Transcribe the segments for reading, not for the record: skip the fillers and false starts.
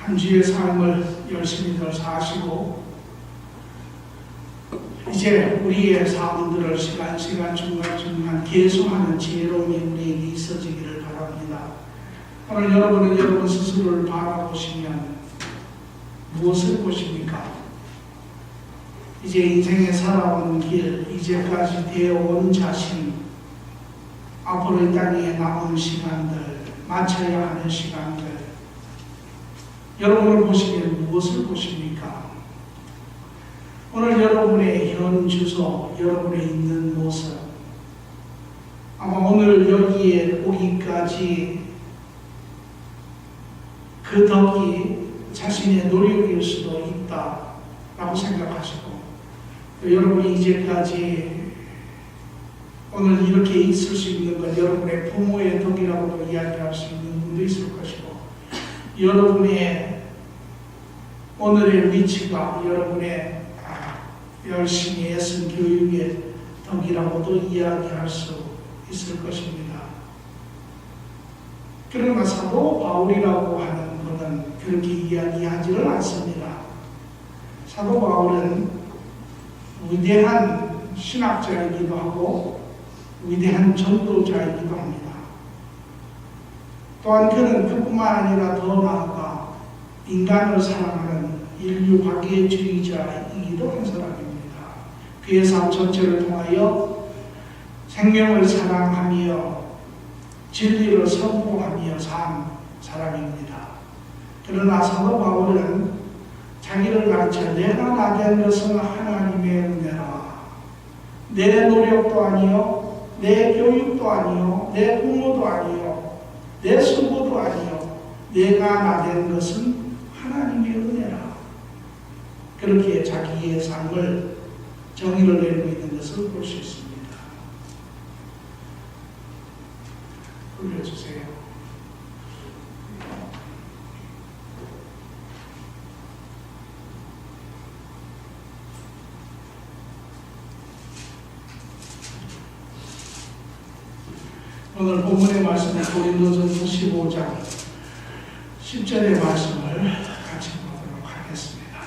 한 주의 삶을 열심히들 사시고 이제 우리의 삶들을 시간 중간중간 개수하는 지혜로움이 우리에게 있어지기를 바랍니다. 오늘 여러분은 여러분 스스로를 바라보시면 무엇을 보십니까? 이제 인생에 살아온 길, 이제까지 되어온 자신, 앞으로 이 땅에 남은 시간들, 마쳐야 하는 시간들, 여러분을 보시면 무엇을 보십니까? 오늘 여러분의 현 주소, 여러분의 있는 모습, 아마 오늘 여기에 오기까지 그 덕이 자신의 노력일 수도 있다라고 생각하시고, 여러분이 이제까지 오늘 이렇게 있을 수 있는 건 여러분의 부모의 덕이라고도 이야기할 수 있는 분도 있을 것이고, 여러분의 오늘의 위치가 여러분의 열심히 애쓴 교육의 덕이라고도 이야기할 수 있을 것입니다. 그러나 사도 바울이라고 하는 분은 그렇게 이야기하지는 않습니다. 사도 바울은 위대한 신학자이기도 하고 위대한 전도자이기도 합니다. 또한 그는 그뿐만 아니라 더 나아가 인간을 사랑하는 인류 박애주의자이기도 한 사람입니다. 그의 삶 전체를 통하여 생명을 사랑하며 진리를 선포하며 산 사람입니다. 그러나 사도 바울은 자기를 가르쳐 내가 나된 것은 하나님의 은혜라. 내 노력도 아니요, 내 교육도 아니요, 내 부모도 아니요, 내 수고도 아니요, 내가 나된 것은 하나님의 은혜라. 그렇게 자기의 삶을 정의를 내리고 있는 것을 볼 수 있습니다. 올려주세요. 오늘 본문의 말씀은 고린도전서 15장 10절의 말씀을 같이 보도록 하겠습니다.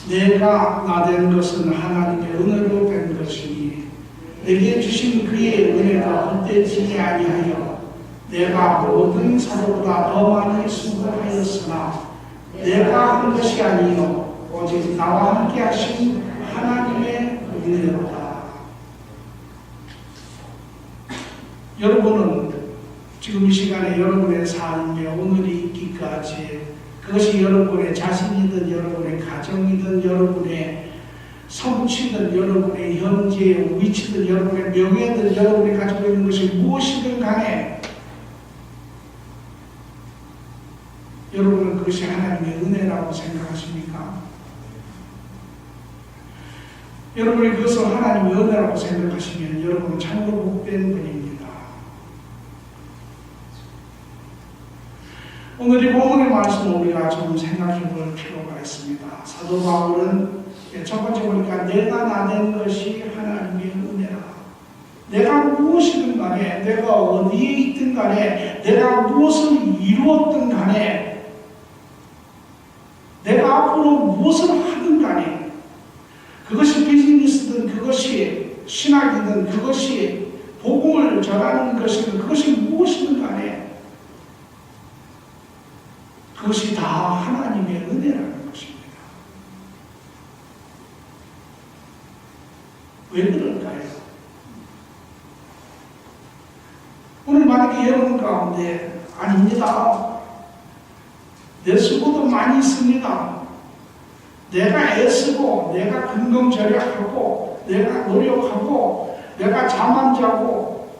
내가 나된 것은 하나님의 은혜로 된 것이니 내게 주신 그의 은혜가 헛되지 아니하여 내가 모든 사도보다 더 많이 수고하였으나 내가 한 것이 아니요 오직 나와 함께 하신 하나님의 은혜로다. 여러분은 지금 이 시간에 여러분의 삶에 오늘이 있기까지 그것이 여러분의 자신이든 여러분의 가정이든 여러분의 성취든 여러분의 현재의 위치든 여러분의 명예든 여러분이 가지고 있는 것이 무엇이든 간에 여러분은 그것이 하나님의 은혜라고 생각하십니까? 여러분이 그것을 하나님의 은혜라고 생각하시면 여러분은 참으로 복된 분입니다. 오늘 이 본문의 말씀을 우리가 좀 생각해 볼 필요가 있습니다. 사도 바울은 첫 번째 보니까 내가 나된 것이 하나님의 은혜라. 내가 무엇이든 간에, 내가 어디에 있든 간에, 내가 무엇을 이루었든 간에, 내가 앞으로 무엇을 하든 간에, 그것이 비즈니스든 그것이 신학이든 그것이 복음을 전하는 것이든 그것이 무엇이든 간에 그것이 다 하나님의 은혜라는 것입니다. 왜 그럴까요? 오늘 만약에 여러분 가운데 아닙니다. 내 수고도 많이 있습니다. 내가 애쓰고 내가 근검절약하고 내가 노력하고 내가 잠 안 자고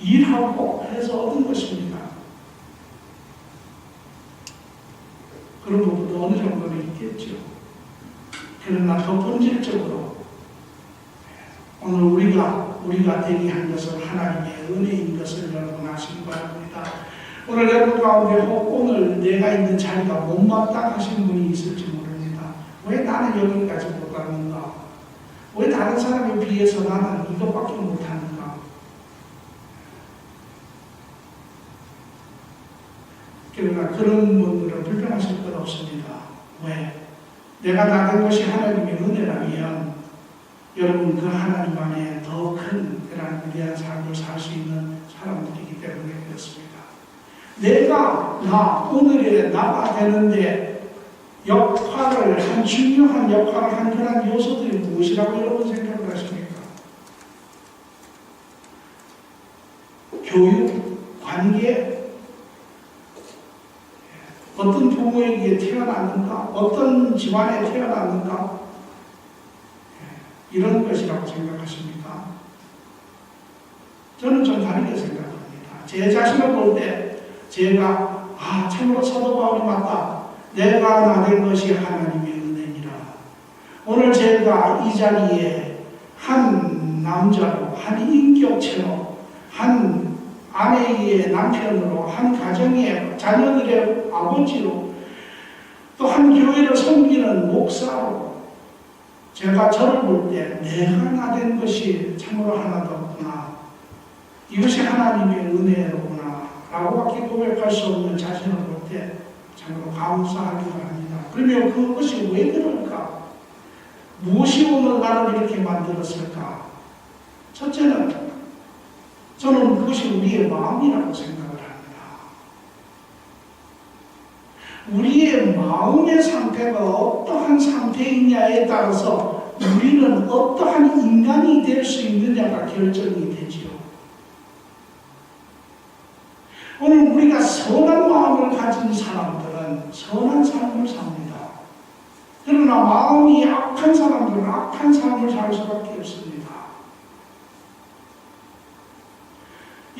일하고 해서 얻은 것입니다. 그런 부분도 어느 정도는 있겠죠. 그러나 더 본질적으로 오늘 우리가 되게 한 것은 하나님의 은혜인 것을 여러분 아시기 바랍니다. 오늘 여러분 가운데 혹 오늘 내가 있는 자리가 못마땅하신 분이 있을지 모릅니다. 왜 나는 여기까지 못 가는가? 왜 다른 사람에 비해서 나는 이것밖에 못하는가? 그러나 그런 분들은 불평하실 것 없습니다. 왜? 내가 나된 것이 하나님의 은혜라면 여러분 그 하나님 안에 더 큰 그런 위대한 삶을 살 수 있는 사람들이기 때문에 그렇습니다. 나 오늘의 나가 되는데 한 중요한 역할을 한 그런 요소들이 무엇이라고 여러분 생각을 하십니까? 교육, 관계, 어떤 부모에게 태어났는가, 어떤 집안에 태어났는가, 이런 것이라고 생각하십니까? 저는 좀 다르게 생각합니다. 제 자신을 볼 때 제가 참으로 사도 바울이 맞다. 내가 나된 것이 하나님의 은혜니라. 오늘 제가 이 자리에 한 남자로, 한 인격체로, 한 아내의 남편으로, 한 가정의 자녀들의 아버지로, 또 한 교회를 섬기는 목사로 제가 저를 볼 때 내가 나된 것이 참으로 하나도 없구나. 이것이 하나님의 은혜로구나 라고밖에 고백할 수 없는 자신을 볼 때 참으로 감사하기도 합니다. 그러면 그것이 왜 그럴까? 무엇이 오늘 나를 이렇게 만들었을까? 첫째는 저는 그것이 우리의 마음이라고 생각을 합니다. 우리의 마음의 상태가 어떠한 상태이냐에 따라서 우리는 어떠한 인간이 될 수 있느냐가 결정이 되지요. 오늘 우리가 선한 마음을 가진 사람들은 선한 삶을 삽니다. 그러나 마음이 악한 사람들은 악한 삶을 살 수밖에 없습니다.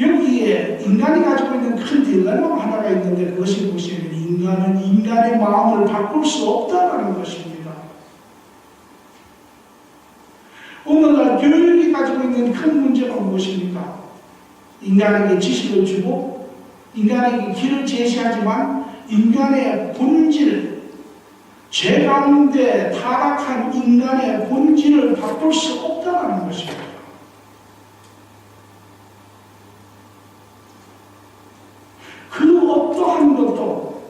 여기에 인간이 가지고 있는 큰 딜레마가 하나가 있는데 그것이 무엇이냐면 인간은 인간의 마음을 바꿀 수 없다는 것입니다. 오늘날 교육이 가지고 있는 큰 문제가 무엇입니까? 인간에게 지식을 주고 인간에게 길을 제시하지만 인간의 본질, 죄 가운데 타락한 인간의 본질을 바꿀 수 없다는 것입니다. 그 어떠한 것도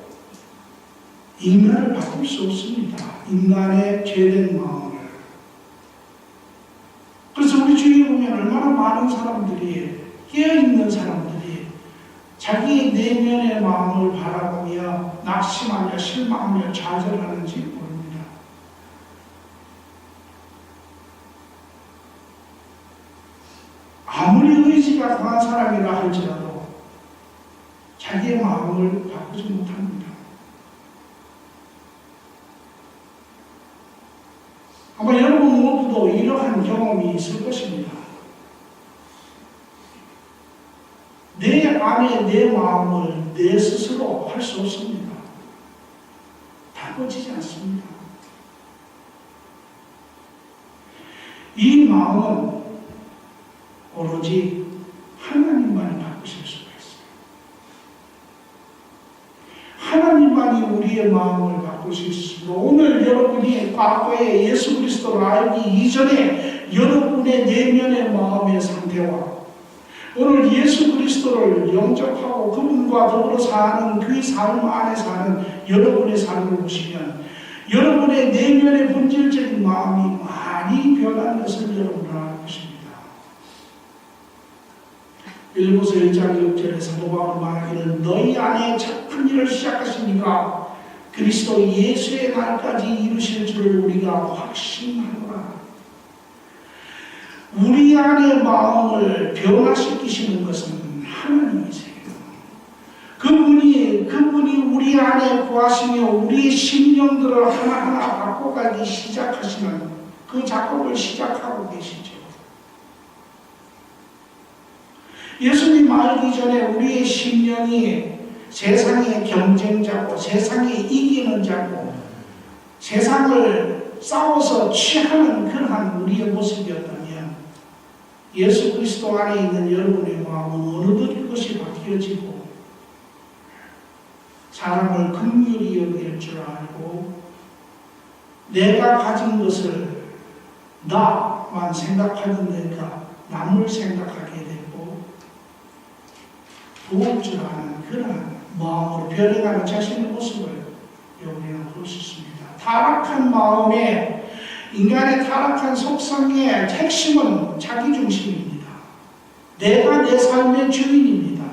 인간을 바꿀 수 없습니다. 인간의 죄된 마음을. 그래서 우리 주위에 보면 얼마나 많은 사람들이, 깨어있는 사람들이 자기의 내면의 마음을 바라보며 낙심하며 실망하며 좌절하는지 모릅니다. 아무리 의지가 강한 사람이라 할지라도 자기의 마음을 바꾸지 못합니다. 아마 여러분 모두도 이러한 경험이 있을 것입니다. 내 안에 내 마음을 내 스스로 할 수 없습니다. 바꿔지지 않습니다. 이 마음은 오로지 하나님만이 바꾸실 수가 있어요. 하나님만이 우리의 마음을 바꾸실 수 있습니다. 오늘 여러분이 과거에 예수 그리스도를 알기 이전에 여러분의 내면의 마음의 상태와 오늘 예수 그리스도를 영접하고 그분과 더불어 사는 그 삶 안에 사는 여러분의 삶을 보시면 여러분의 내면의 본질적인 마음이 많이 변한 것을 여러분은 알 것입니다. 빌립보서 1장 6절에 사도 바울은 말하기를 너희 안에 착한 일을 시작하신 이가 그리스도 예수의 날까지 이루실 줄을 우리가 확신하노라. 우리 안의 마음을 변화시키시는 것은 하나님이세요. 그분이 우리 안에 구하시며 우리의 심령들을 하나하나 바꿔가기 시작하시는 그 작업을 시작하고 계시죠. 예수님 알기 전에 우리의 심령이 세상의 경쟁자고 세상에 이기는 자고 세상을 싸워서 취하는 그러한 우리의 모습이었다면 예수 그리스도 안에 있는 여러분의 마음은 어느덧 그것이 바뀌어지고 사람을 긍휼히 여길 줄 알고 내가 가진 것을 나만 생각하는 데가 남을 생각하게 되고 도울 줄 아는 그러한 마음으로 변해가는 자신의 모습을 우리는 볼 수 있습니다. 타락한 마음에 인간의 타락한 속성의 핵심은 자기중심입니다. 내가 내 삶의 주인입니다.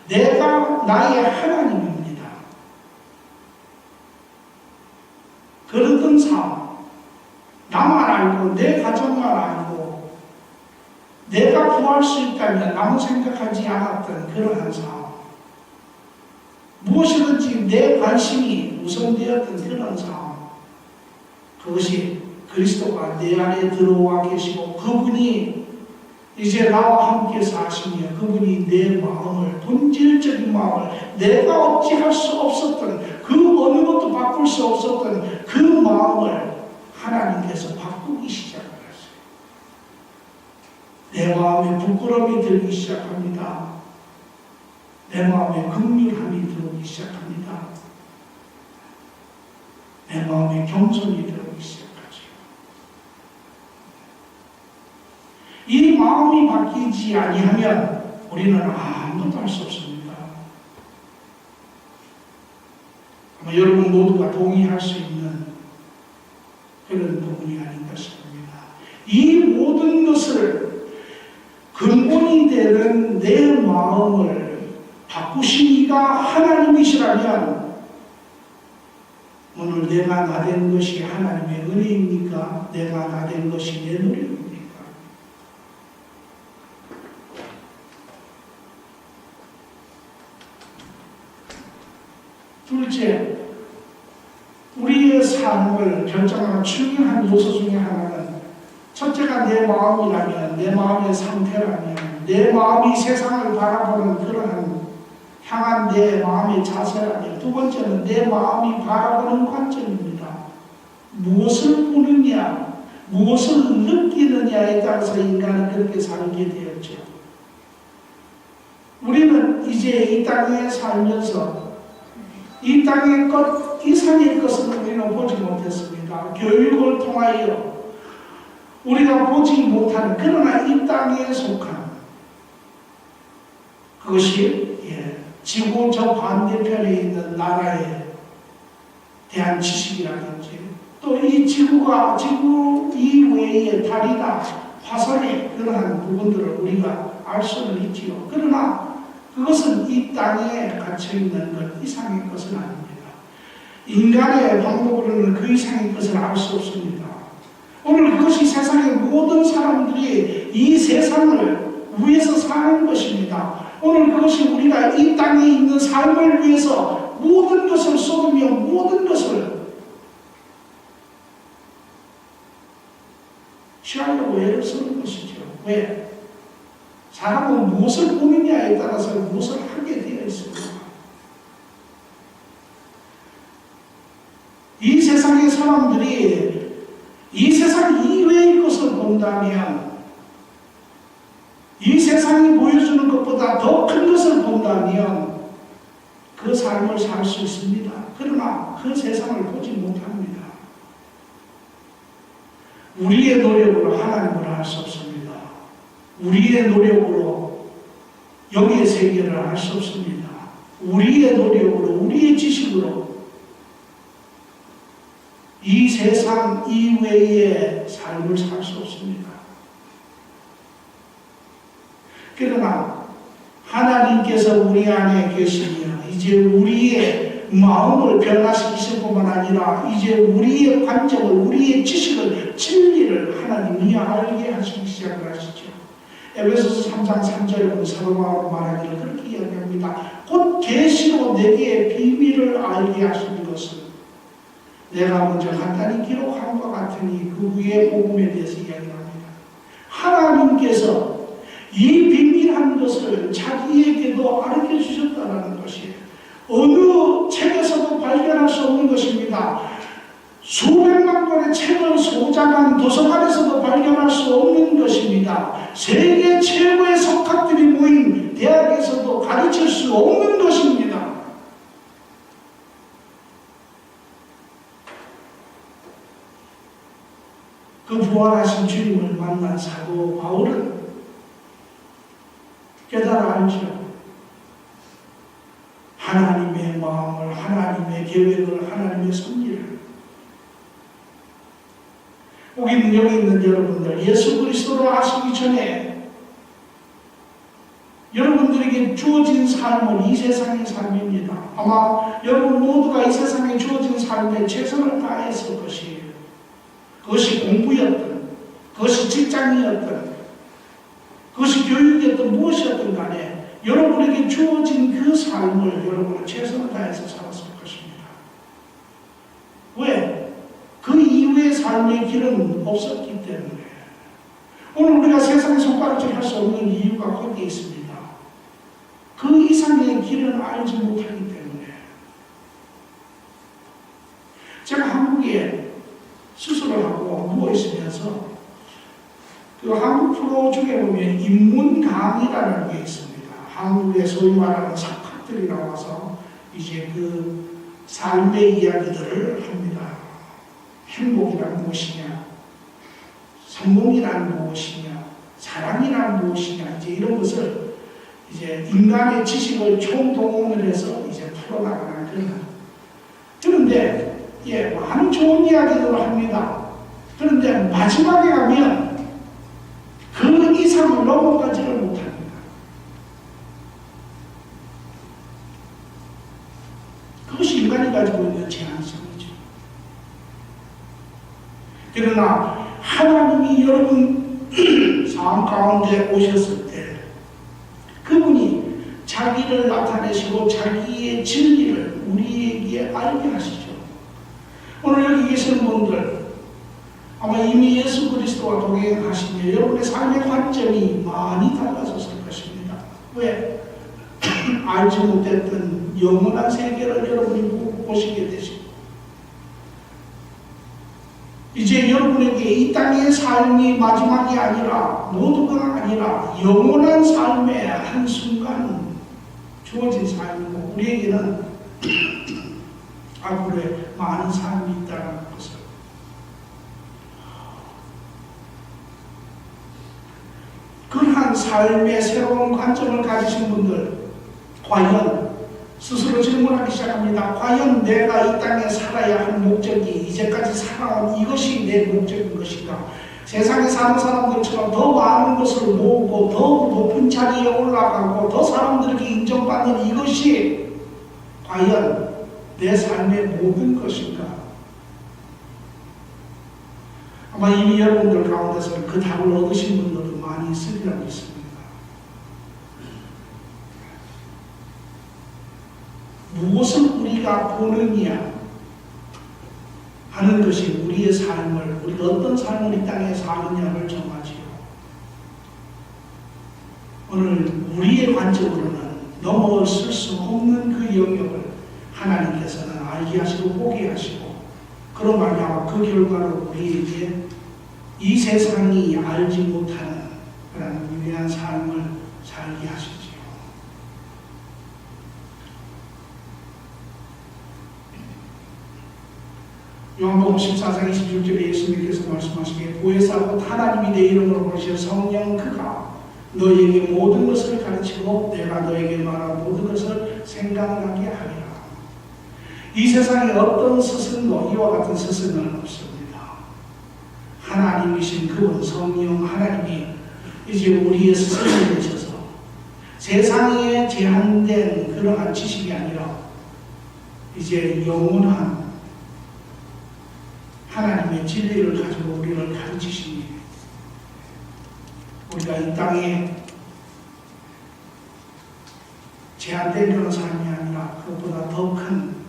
내가 나의 하나님입니다. 그러던 삶, 나만 알고 내 가정만 알고 내가 구할 수 있다면 아무 생각하지 않았던 그러한 삶, 무엇이든지 내 관심이 우선되었던 그런 삶, 그것이 그리스도가 내 안에 들어와 계시고 그분이 이제 나와 함께 사시며 그분이 내 마음을, 본질적인 마음을, 내가 어찌할 수 없었던 그 어느 것도 바꿀 수 없었던 그 마음을 하나님께서 바꾸기 시작하셨어요. 내 마음에 부끄러움이 들기 시작합니다. 내 마음에 긍휼함이 들어오기 시작합니다. 내 마음에 겸손이 들어오기 시작합니다. 이 마음이 바뀌지 아니하면 우리는 아무것도 할 수 없습니다. 아마 여러분 모두가 동의할 수 있는 그런 부분이 아닌가 싶습니다. 이 모든 것을 근본이 되는 내 마음을 바꾸신 이가 하나님이시라면 오늘 내가 나된 것이 하나님의 은혜입니까? 내가 나된 것이 내 노력입니까? 둘째, 우리의 삶을 결정하는 중요한 요소 중에 하나는 첫째가 내 마음이라면, 내 마음의 상태라면, 내 마음이 세상을 바라보는 그러한 향한 내 마음의 자세라면, 두 번째는 내 마음이 바라보는 관점입니다. 무엇을 보느냐, 무엇을 느끼느냐에 따라서 인간은 그렇게 살게 되었죠. 우리는 이제 이 땅에 살면서 이 땅의 것 이상의 것은 우리는 보지 못했습니다. 교육을 통하여 우리가 보지 못하는, 그러나 이 땅에 속한 그것이 지구 저 반대편에 있는 나라에 대한 지식이라든지 또 이 지구가 지구 이외의 달이나 화성의 그러한 부분들을 우리가 알 수는 있지요. 그러나 그것은 이 땅에 갇혀있는 것 이상의 것은 아닙니다. 인간의 방법으로는 그 이상의 것을 알 수 없습니다. 오늘 그것이 세상의 모든 사람들이 이 세상을 위해서 사는 것입니다. 오늘 그것이 우리가 이 땅에 있는 삶을 위해서 모든 것을 쏟으며 모든 것을 취하려고 애를 쓰는 것이죠. 왜? 사람은 무엇을 보느냐에 따라서 무엇을 하게 되어 있습니다. 이 세상의 사람들이 이 세상 이외의 것을 본다면, 이 세상이 보여주는 것보다 더 큰 것을 본다면 그 삶을 살 수 있습니다. 그러나 그 세상을 보지 못합니다. 우리의 노력으로 하나님을 알 수 없습니다. 우리의 노력으로 영의 세계를 알 수 없습니다. 우리의 노력으로, 우리의 지식으로 이 세상 이외의 삶을 살 수 없습니다. 그러나 하나님께서 우리 안에 계시며 이제 우리의 마음을 변화시키실 뿐만 아니라 이제 우리의 관점을, 우리의 지식을, 진리를 하나님이 알게 하시기 시작을 하시죠. 에베소서 3장 3절에 보면 사도 바울은 말하기를 그렇게 이야기합니다. 곧 계시로 내게 비밀을 알게 하신 것은 내가 먼저 간단히 기록한 것 같으니 그 후에 복음에 대해서 이야기합니다. 하나님께서 이 비밀한 것을 자기에게도 가르쳐 주셨다는 것이 어느 책에서도 발견할 수 없는 것입니다. 수백만 권의 책을 소장한 도서관에서도 발견할 수 없는 것입니다. 세계 최고의 석학들이 모인 대학에서도 가르칠 수 없는 것입니다. 그 부활하신 주님을 만난 사도 바울은 깨달아 알죠. 하나님 계획을, 하나님의 섭리를. 여기 있는 여러분들, 예수 그리스도로 아시기 전에 여러분들에게 주어진 삶은 이 세상의 삶입니다. 아마 여러분 모두가 이 세상에 주어진 삶에 최선을 다했을 것이에요. 그것이 공부였든, 그것이 직장이었든, 그것이 교육이었든 무엇이었든 간에 여러분에게 주어진 그 삶을 여러분은 최선을 다해서 살았을 것입니다. 왜? 그 이후의 삶의 길은 없었기 때문에. 오늘 우리가 세상에 손가락질 할 수 없는 이유가 거기에 있습니다. 그 이상의 길은 알지 못하기 때문에. 제가 한국에 수술을 하고 누워있으면서 그 한국 프로 중에 보면 인문 강의라는 게 있습니다. 한국의 소위 말하는 사학들이 나와서 이제 그 삶의 이야기들을 합니다. 행복이란 무엇이냐, 성공이란 무엇이냐, 사랑이란 무엇이냐, 이제 이런 것을 이제 인간의 지식을 총동원을 해서 이제 풀어나가는 그런. 그런데 많은 좋은 이야기들을 합니다. 그런데 마지막에 가면 그 이상을 넘어가지를 못합니다. 그것이 인간이 가지고 있는 제한성이죠. 그러나 하나님이 여러분 삶 가운데 오셨을 때 그분이 자기를 나타내시고 자기의 진리를 우리에게 알게 하시죠. 오늘 여기 계시는 분들 아마 이미 예수 그리스도와 동행하시며 여러분의 삶의 관점이 많이 달라졌을 것입니다. 왜? 알지 못했던 영원한 세계를 여러분이 보시게 되시고 이제 여러분에게 이 땅의 삶이 마지막이 아니라 모두가 아니라 영원한 삶의 한순간 주어진 삶이고 우리에게는 앞으로의 많은 삶이 있다는 것을 그러한 삶의 새로운 관점을 가지신 분들 과연 스스로 질문하기 시작합니다. 과연 내가 이 땅에 살아야 할 목적이 이제까지 살아온 이것이 내 목적인 것인가? 세상에 사는 사람들처럼 더 많은 것을 모으고 더 높은 자리에 올라가고 더 사람들에게 인정받는 이것이 과연 내 삶의 모든 것인가? 아마 이미 여러분들 가운데서 그 답을 얻으신 분들도 많이 있으리라고 믿습니다. 무엇을 우리가 보느냐 하는 것이 우리의 삶을, 우리가 어떤 삶을 이 땅에 사느냐를 정하지요. 오늘 우리의 관점으로는 넘어설 수 없는 그 영역을 하나님께서는 알게 하시고 보게 하시고 그런 말이야 그 결과로 우리에게 이 세상이 알지 못하는 그런 위대한 삶을 살게 하시지요. 요한복음 14장 26절에 예수님께서 말씀하시기에 보혜사 곧 하나님이 내 이름으로 부르실 성령 그가 너에게 모든 것을 가르치고 내가 너에게 말한 모든 것을 생각나게 하리라. 이 세상에 어떤 스승도 이와 같은 스승은 없습니다. 하나님이신 그분 성령 하나님이 이제 우리의 스승이 되셔서 세상에 제한된 그러한 지식이 아니라 이제 영원한 하나님의 진리를 가지고 우리를 가르치시니 우리가 이 땅에 제한된 그런 삶이 아니라 그것보다 더 큰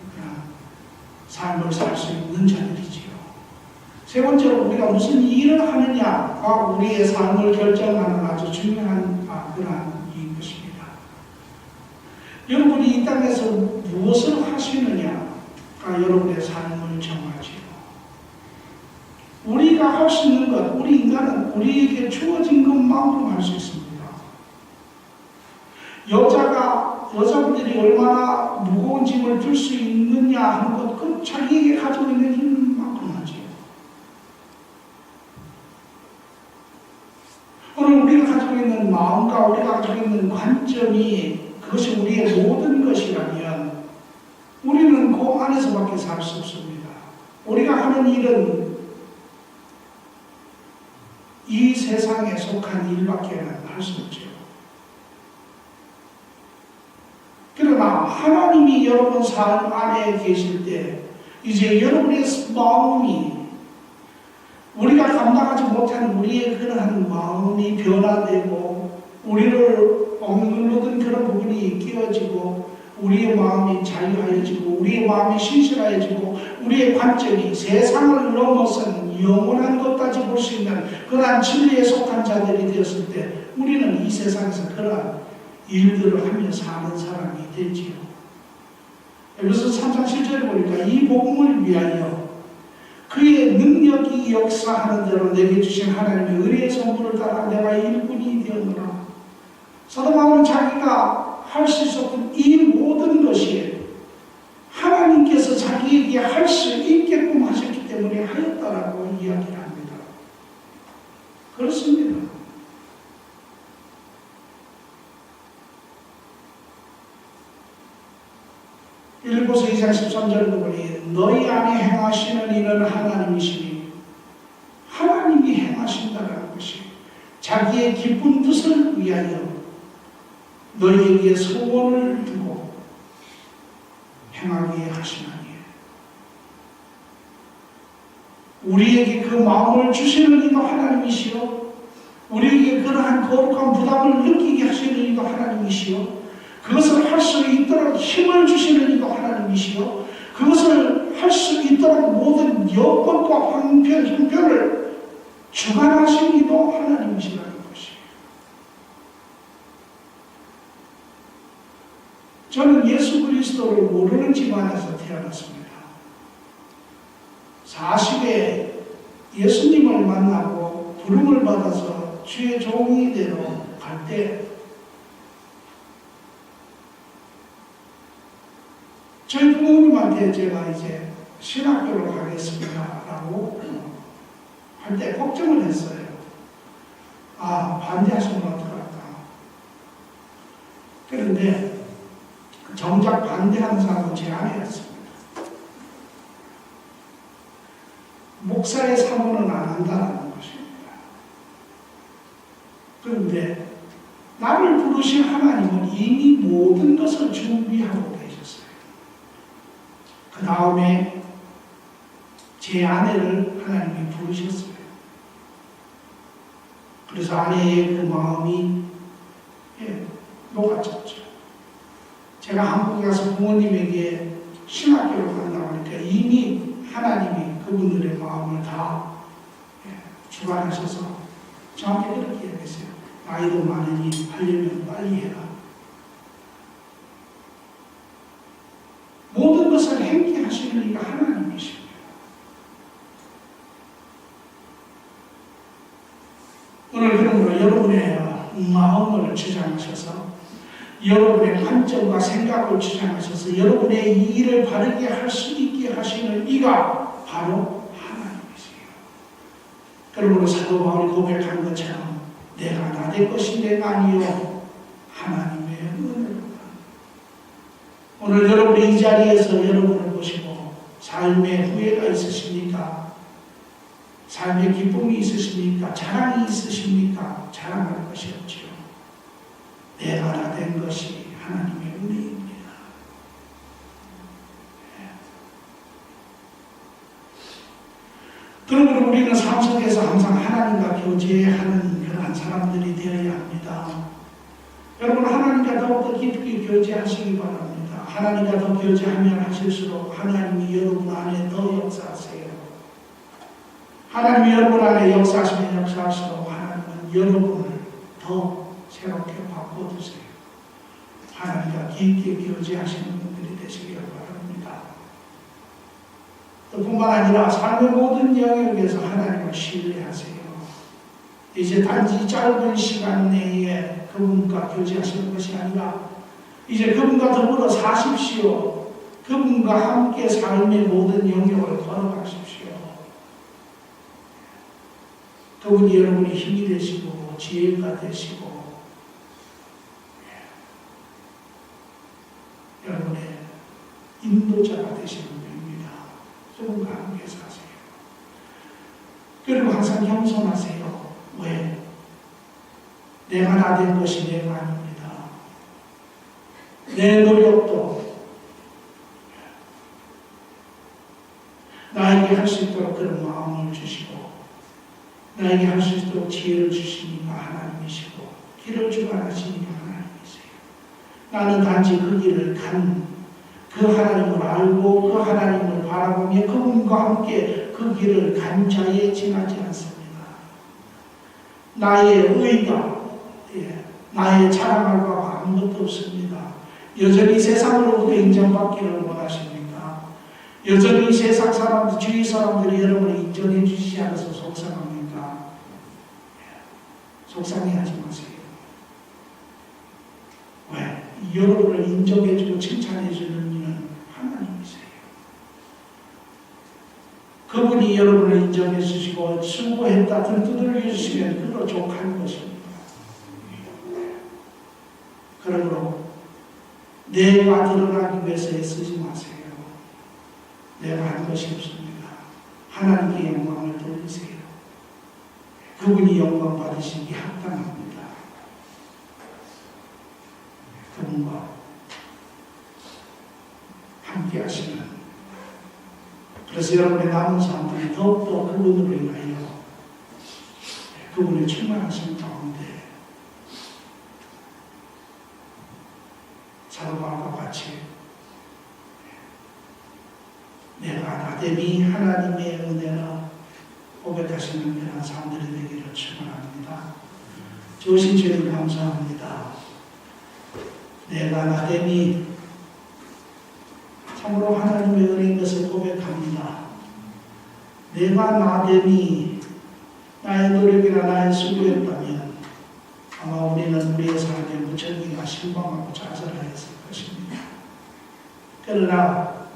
삶을 살 수 있는 자들이지요. 세 번째로 우리가 무슨 일을 하느냐가 우리의 삶을 결정하는 아주 중요한 그런 일인 것입니다. 여러분이 이 땅에서 무엇을 하시느냐가 여러분의 삶을 정하지요. 우리가 할 수 있는 것, 우리 인간은 우리에게 주어진 것만으로 할 수 있습니다. 여자분들이 얼마나 무거운 짐을 들 수 있느냐 하는 것, 그 자기에게 가지고 있는 힘만큼 하지요. 오늘 우리가 가지고 있는 마음과 우리가 가지고 있는 관점이 그것이 우리의 모든 것이라면 우리는 그 안에서밖에 살 수 없습니다. 우리가 하는 일은 이 세상에 속한 일밖에 할 수 없죠. 그러나 하나님이 여러분 삶 안에 계실 때 이제 여러분의 마음이 우리가 감당하지 못하는 우리의 그러한 마음이 변화되고 우리를 억누르던 그런 부분이 끼워지고 우리의 마음이 자유하여지고 우리의 마음이 신실하여지고 우리의 관점이 세상을 넘어선 영원한 것까지 볼 수 있는 그러한 진리에 속한 자들이 되었을 때 우리는 이 세상에서 그러한 일들을 하며 사는 사람이 되지요. 그래서 3장 7절에 보니까 이 복음을 위하여 그의 능력이 역사하는 대로 내게 주신 하나님의 은혜의 선물을 따라 내가 일꾼이 되었노라. 사도 바울은 자기가 할 수 있었던 이 모든 것이 하나님께서 자기에게 할 수 있게끔 하셨기 때문에 하였다라고 이야기를 합니다. 그렇습니다. 빌립보서 2장 13절도 보니 너희 안에 행하시는 이는 하나님이시니 하나님이 행하신다라는 것이 자기의 기쁜 뜻을 위하여 너희에게 소원을 두고 행하게 하시나니 우리에게 그 마음을 주시는 이도 하나님이시요 우리에게 그러한 거룩한 부담을 느끼게 하시는 이도 하나님이시요 그것을 할 수 있도록 힘을 주시는 이도 하나님이시요 그것을 할 수 있도록 모든 여건과 형편을 주관하신 이도 하나님이시라는 것이에요. 저는 예수 그리스도를 모르는 집안에서 태어났습니다. 40에 예수님을 만나고 부름을 받아서 주의 종이 되러 갈 때 저희 부모님한테 제가 이제 신학교로 가겠습니다 라고 할 때 걱정을 했어요. 아, 반대하시면 어떡할까. 그런데 정작 반대하는 사람은 제 아내였습니다. 목사의 사모는 안 한다는 것입니다. 그런데 나를 부르신 하나님은 이미 모든 것을 준비하고 계셨어요. 그 다음에 제 아내를 하나님이 부르셨어요. 그래서 아내의 그 마음이 녹아졌죠. 제가 한국에 가서 부모님에게 신학교를 간다고 하니까 이미 하나님이 그분들의 마음을 다 주관하셔서 저한테 그렇게 얘기했어요. 나이도 많으니 하려면 빨리 해라. 모든 것을 행케 하시는 이가 하나님이십니다. 오늘 그러므로 여러분의 마음을 주장하셔서 여러분의 관점과 생각을 주장하셔서 여러분의 이 일을 바르게 할 수 있게 하시는 이가 바로 하나님이세요. 그러므로 사도 바울이 고백한 것처럼 내가 나될 것이 내가 아니요 하나님의 은혜로다. 오늘 여러분이 이 자리에서 여러분을 보시고 삶의 후회가 있으십니까? 삶의 기쁨이 있으십니까? 자랑이 있으십니까? 자랑할 것이 없지요. 내가 다 된 것이 하나님의 은혜입니다. 그러므로 우리는 삶 속에서 항상 하나님과 교제하는 그러한 사람들이 되어야 합니다. 여러분 하나님과 더욱더 깊이 교제하시기 바랍니다. 하나님과 더 교제하면 하실수록 하나님이 여러분 안에 더 역사하세요. 하나님이 여러분 안에 역사하시면 역사하시도록 하나님은 여러분을 더 새롭게 바꿔주세요. 하나님과 깊게 교제하시는 분들이 되시기를 바랍니다. 또 뿐만 아니라 삶의 모든 영역에서 하나님을 신뢰하세요. 이제 단지 짧은 시간 내에 그분과 교제하시는 것이 아니라 이제 그분과 더불어 사십시오. 그분과 함께 삶의 모든 영역을 걸어가십시오. 그분이 여러분의 힘이 되시고 지혜가 되시고 여러분의 인도자가 되시는 그분과 함께 사세요. 그리고 항상 겸손하세요. 왜? 내가 나 된 것이 내가 아닙니다. 내 노력도 나에게 할 수 있도록 그런 마음을 주시고 나에게 할 수 있도록 지혜를 주시니까 하나님이시고 길을 주관하시니까 하나님이세요. 나는 단지 그 길을 간 그 하나님을 알고 그 하나님을 바라보며 그분과 함께 그 길을 간 자에 지나지 않습니다. 나의 의가 나의 자랑할 바가 아무것도 없습니다. 여전히 세상으로부터 인정받기를 원하십니까? 여전히 세상 사람들, 주위 사람들이 여러분을 인정해 주시지 않아서 속상합니까? 속상해하지 마세요. 왜? 여러분을 인정해주고 칭찬해주는 이는 하나님이세요. 그분이 여러분을 인정해 주시고 수고했다 두들겨 주시면 그걸로 족한 것입니다. 그러므로 내가 드러나기 위해서 애쓰지 마세요. 내가 한 것이 없습니다. 하나님께 영광을 돌리세요. 그분이 영광 받으시기 합당합니다. 그분과 함께 하시는 그래서 여러분의 남은 삶들이 더욱더 그분으로 인하여 그분의 충만하신 가운데 사도바울과 같이 내가 나됨이 하나님의 은혜라 고백하시는 그런 사람들이 되기를 축원합니다. 좋으신 주님 감사합니다. 내가 나됨이 참으로 하나님의 은혜인 것을 고백합니다. 내가 나됨이 나의 노력이나 나의 수고였다면 아마 우리는 우리의 삶에 무척이나 실망하고 좌절하였을 것입니다. 그러나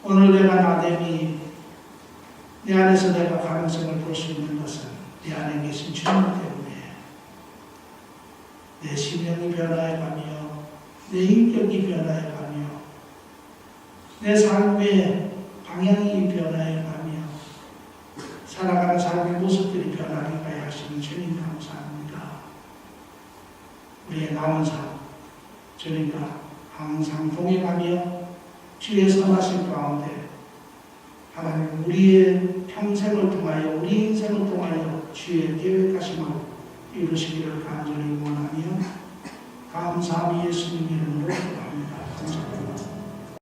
오늘 내가 나됨이 내 안에서 내가 가능성을 볼 수 있는 것은 내 안에 계신 주님 때문에 내 심령이 변화해가며 내 인격이 변화해가며 내 삶의 방향이 변화해가며 살아가는 삶의 모습들이 변하게 하시는 주님 감사합니다. 우리의 남은 삶 주님과 항상 동행하며 주의 선하신 가운데 하나님 우리의 평생을 통하여 우리 인생을 통하여 주의 계획하심을 이루시기를 간절히 원하며 감사함이 예수님 이름으로 기도합니다.